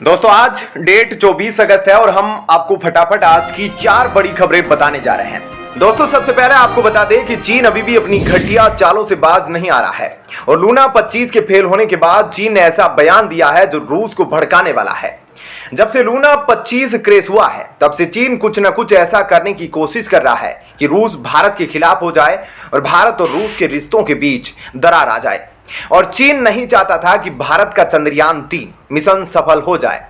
दोस्तों आज डेट 24 अगस्त है और हम आपको फटाफट आज की 4 बड़ी खबरें बताने जा रहे हैं। दोस्तों सबसे पहले आपको बता दें कि चीन अभी भी अपनी घटिया चालों से बाज नहीं आ रहा है और लूना 25 के फेल होने के बाद चीन ने ऐसा बयान दिया है जो रूस को भड़काने वाला है। जब से लूना 25 क्रेश हुआ है तब से चीन कुछ न कुछ ऐसा करने की कोशिश कर रहा है कि रूस भारत के खिलाफ हो जाए और भारत और रूस के रिश्तों के बीच दरार आ जाए। और चीन नहीं चाहता था कि भारत का चंद्रयान 3 मिशन सफल हो जाए।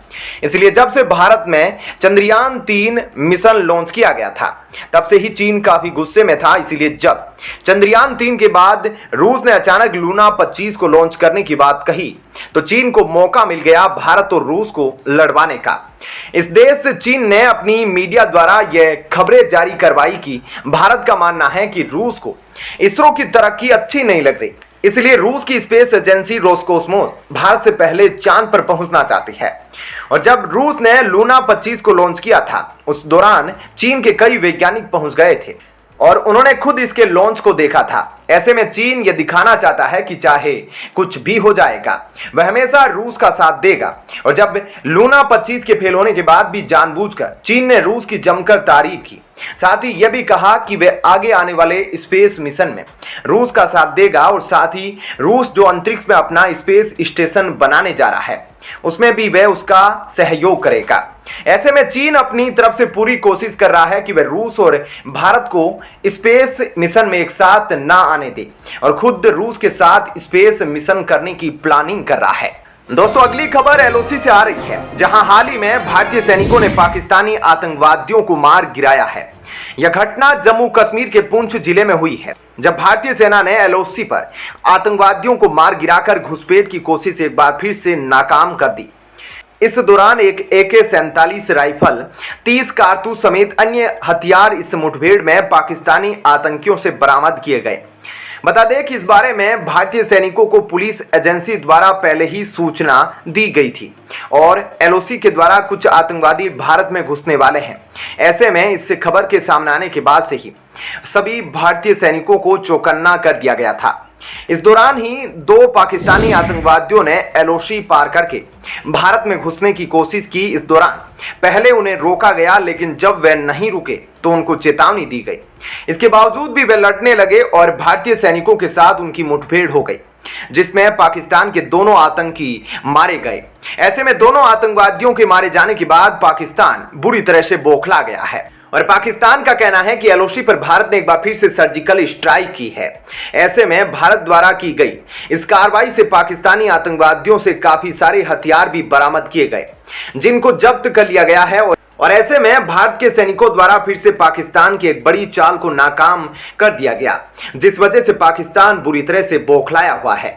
इसलिए जब से भारत में चंद्रयान 3 मिशन लॉन्च किया गया था तब से ही चीन काफी गुस्से में था। इसीलिए जब चंद्रयान 3 के बाद रूस ने अचानक लूना 25 को लॉन्च करने की बात कही तो चीन को मौका मिल गया भारत और रूस को लड़वाने का। इस देश से चीन ने अपनी मीडिया द्वारा यह खबरें जारी करवाई कि भारत का मानना है कि रूस को इसरो की तरक्की अच्छी नहीं लग रही, इसलिए रूस की स्पेस एजेंसी रोसकोसमोस भारत से पहले चांद पर पहुंचना चाहती है। और जब रूस ने लूना 25 को लॉन्च किया था उस दौरान चीन के कई वैज्ञानिक पहुंच गए थे और उन्होंने खुद इसके लॉन्च को देखा था। ऐसे में चीन यह दिखाना चाहता है कि चाहे कुछ भी हो जाएगा वह हमेशा रूस का साथ देगा। और जब लूना 25 के फेल होने के बाद भी जानबूझकर चीन ने रूस की जमकर तारीफ की, साथ ही यह भी कहा कि वह आगे आने वाले स्पेस मिशन में रूस का साथ देगा और साथ ही रूस जो अंतरिक्ष में अपना स्पेस स्टेशन बनाने जा रहा है उसमें भी वह उसका सहयोग करेगा। ऐसे में चीन अपनी तरफ से पूरी कोशिश कर रहा है कि वह रूस और भारत को स्पेस मिशन में एक साथ ना आने दे और खुद रूस के साथ स्पेस मिशन करने की प्लानिंग कर रहा है। दोस्तों अगली खबर एलओसी से आ रही है, जहां हाल ही में भारतीय सैनिकों ने पाकिस्तानी आतंकवादियों को मार गिराया है। यह घटना जम्मू कश्मीर के पुंछ जिले में हुई है, जब भारतीय सेना ने एलओसी पर आतंकवादियों को मार गिराकर घुसपैठ की कोशिश एक बार फिर से नाकाम कर दी। इस दौरान एक AK-47 राइफल, 30 कारतूस समेत अन्य हथियार इस मुठभेड़ में पाकिस्तानी आतंकियों से बरामद किए गए। बता दें कि इस बारे में भारतीय सैनिकों को पुलिस एजेंसी द्वारा पहले ही सूचना दी गई थी और एलओसी के द्वारा कुछ आतंकवादी भारत में घुसने वाले हैं। ऐसे में इस खबर के सामने आने के बाद से ही सभी भारतीय सैनिकों को चौकन्ना कर दिया गया था। इस दौरान ही 2 पाकिस्तानी आतंकवादियों ने एलओसी पार करके भारत में घुसने की कोशिश की। इस दौरान पहले उन्हें रोका गया, लेकिन जब वे नहीं रुके तो उनको चेतावनी दी गई। इसके बावजूद भी वे लड़ने लगे और भारतीय सैनिकों के साथ उनकी मुठभेड़ हो गई, जिसमें पाकिस्तान के दोनों आतंकी मारे गए। ऐसे में दोनों आतंकवादियों के मारे जाने के बाद पाकिस्तान बुरी तरह से बौखला गया है और पाकिस्तान का कहना है कि एलओसी पर भारत ने एक बार फिर से सर्जिकल स्ट्राइक की है। ऐसे में भारत द्वारा की गई इस कार्रवाई से पाकिस्तानी आतंकवादियों से काफी सारे हथियार भी बरामद किए गए, जिनको जब्त कर लिया गया है। और ऐसे में भारत के सैनिकों द्वारा फिर से पाकिस्तान की एक बड़ी चाल को नाकाम कर दिया गया, जिस वजह से पाकिस्तान बुरी तरह से बौखलाया हुआ है।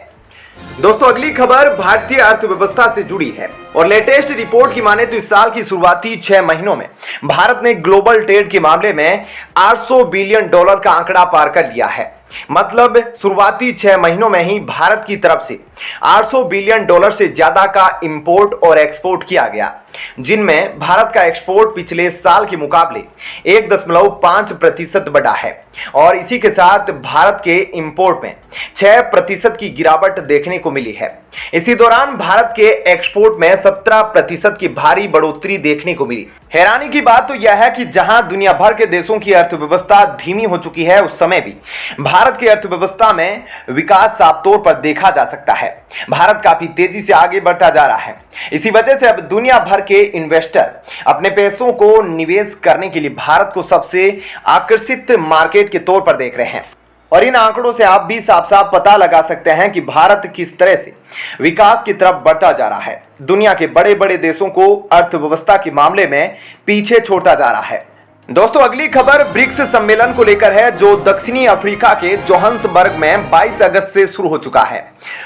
दोस्तों अगली खबर भारतीय अर्थव्यवस्था से जुड़ी है और लेटेस्ट रिपोर्ट की माने तो इस साल की शुरुआती 6 महीनों में भारत ने ग्लोबल ट्रेड के मामले में $800 बिलियन का आंकड़ा पार कर लिया है। मतलब शुरुआती 6 महीनों में ही भारत की तरफ से $800 बिलियन से ज्यादा का इंपोर्ट और एक्सपोर्ट किया गया, जिनमें भारत का एक्सपोर्ट पिछले साल के मुकाबले 1.5% बढ़ा है और इसी के साथ भारत के इंपोर्ट में 6% की गिरावट देखने को मिली है। इसी दौरान भारत के एक्सपोर्ट में 17% की भारी बढ़ोतरी देखने को मिली। हैरानी की बात तो यह है कि जहां दुनिया भर के देशों की अर्थव्यवस्था धीमी हो चुकी है, उस समय भी भारत की अर्थव्यवस्था में विकास साफ तौर पर देखा जा सकता है। भारत काफी तेजी से आगे बढ़ता जा रहा है। इसी वजह से अब दुनिया भर के इन्वेस्टर अपने पैसों को निवेश करने के लिए भारत को सबसे आकर्षित मार्केट के तौर पर देख रहे हैं। और इन आंकड़ों से आप भी साफ साफ पता लगा सकते हैं कि भारत किस तरह से विकास की तरफ बढ़ता जा रहा है, दुनिया के बड़े बड़े देशों को अर्थव्यवस्था के मामले में पीछे छोड़ता जा रहा है। दोस्तों अगली खबर ब्रिक्स सम्मेलन को लेकर है, जो दक्षिणी अफ्रीका के जोहान्सबर्ग में 22 अगस्त से शुरू हो चुका है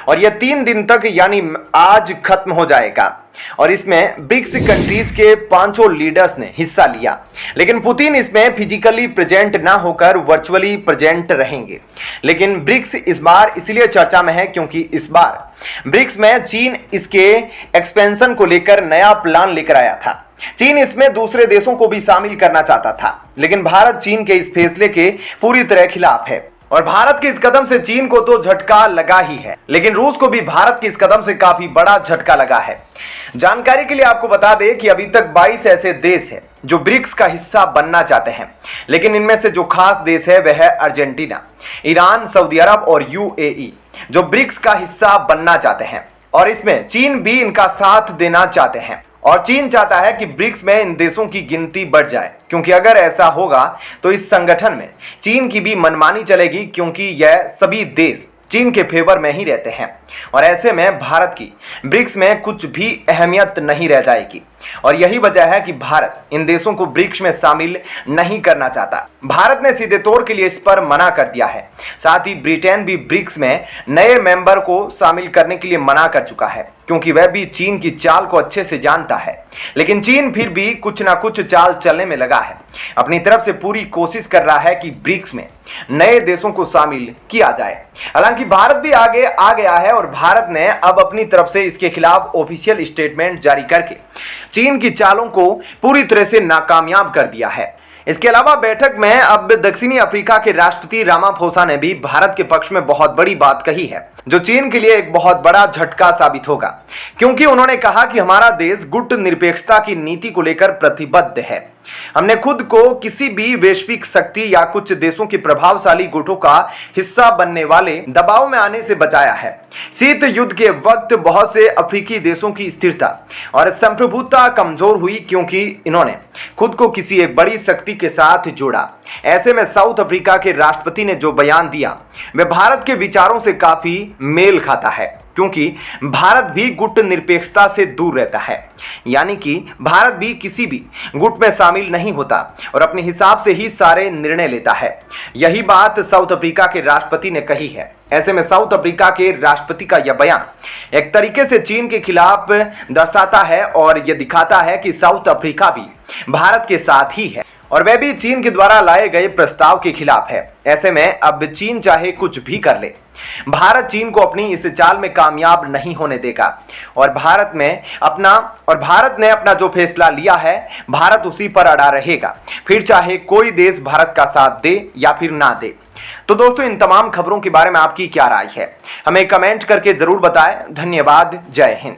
और यह 3 दिन तक यानी आज खत्म हो जाएगा। और इसमें ब्रिक्स कंट्रीज के 5 लीडर्स ने हिस्सा लिया, लेकिन पुतिन इसमें फिजिकली प्रेजेंट ना होकर वर्चुअली प्रेजेंट रहेंगे। लेकिन ब्रिक्स इस बार इसलिए चर्चा में है क्योंकि इस बार ब्रिक्स में चीन इसके एक्सपेंशन को लेकर नया प्लान लेकर आया था। चीन इसमें दूसरे देशों को भी शामिल करना चाहता था, लेकिन भारत चीन के इस फैसले के पूरी तरह खिलाफ है। और भारत के इस कदम से चीन को तो झटका लगा ही है, लेकिन रूस को भी भारत के इस कदम से काफी बड़ा झटका लगा है। जानकारी के लिए आपको बता दें कि अभी तक 22 ऐसे देश हैं जो ब्रिक्स का हिस्सा बनना चाहते हैं, लेकिन इनमें से जो खास देश है वह है अर्जेंटीना, ईरान, सऊदी अरब और यूएई, जो ब्रिक्स का हिस्सा बनना चाहते हैं। और इसमें चीन भी इनका साथ देना चाहते हैं और चीन चाहता है कि ब्रिक्स में इन देशों की गिनती बढ़ जाए, क्योंकि अगर ऐसा होगा तो इस संगठन में चीन की भी मनमानी चलेगी, क्योंकि यह सभी देश चीन के फेवर में ही रहते हैं और ऐसे में भारत की ब्रिक्स में कुछ भी अहमियत नहीं रह जाएगी। और यही वजह है कि भारत इन देशों को ब्रिक्स में शामिल नहीं करना चाहता। भारत ने सीधे तौर के लिए इस पर मना कर दिया है। साथ ही ब्रिटेन भी ब्रिक्स में नए मेंबर को शामिल करने के लिए मना कर चुका है, क्योंकि वह भी चीन की चाल को अच्छे से जानता है। लेकिन चीन फिर भी कुछ ना कुछ चाल चलने में लगा है, अपनी तरफ से पूरी कोशिश कर रहा है कि ब्रिक्स में नए देशों को शामिल किया जाए। हालांकि भारत भी आगे आ गया है और भारत ने अब अपनी तरफ से इसके खिलाफ ऑफिशियल स्टेटमेंट जारी करके चीन की चालों को पूरी तरह से नाकामयाब कर दिया है। इसके अलावा बैठक में अब दक्षिणी अफ्रीका के राष्ट्रपति रामाफोसा ने भी भारत के पक्ष में बहुत बड़ी बात कही है, जो चीन के लिए एक बहुत बड़ा झटका साबित होगा, क्योंकि उन्होंने कहा कि हमारा देश गुट निरपेक्षता की नीति को लेकर प्रतिबद्ध है। हमने खुद को किसी भी वैश्विक शक्ति या कुछ देशों के प्रभावशाली गुटों का हिस्सा बनने वाले दबाव में आने से बचाया है। शीत युद्ध के वक्त बहुत से अफ्रीकी देशों की स्थिरता और संप्रभुता कमजोर हुई, क्योंकि इन्होंने खुद को किसी एक बड़ी शक्ति के साथ जोड़ा। ऐसे में साउथ अफ्रीका के राष्ट्रपति ने जो बयान दिया वह भारत के विचारों से काफी मेल खाता है, क्योंकि भारत भी गुट निरपेक्षता से दूर रहता है, यानी कि भारत भी किसी भी गुट में शामिल नहीं होता और अपने हिसाब से ही सारे निर्णय लेता है। यही बात साउथ अफ्रीका के राष्ट्रपति ने कही है। ऐसे में साउथ अफ्रीका के राष्ट्रपति का यह बयान एक तरीके से चीन के खिलाफ दर्शाता है और यह दिखाता है कि साउथ अफ्रीका भी भारत के साथ ही है और वह भी चीन के द्वारा लाए गए प्रस्ताव के खिलाफ है। ऐसे में अब चीन चाहे कुछ भी कर ले, भारत चीन को अपनी इस चाल में कामयाब नहीं होने देगा और भारत ने अपना जो फैसला लिया है, भारत उसी पर अड़ा रहेगा, फिर चाहे कोई देश भारत का साथ दे या फिर ना दे। तो दोस्तों, इन तमाम खबरों के बारे में आपकी क्या राय है, हमें कमेंट करके जरूर बताएं। धन्यवाद। जय हिंद।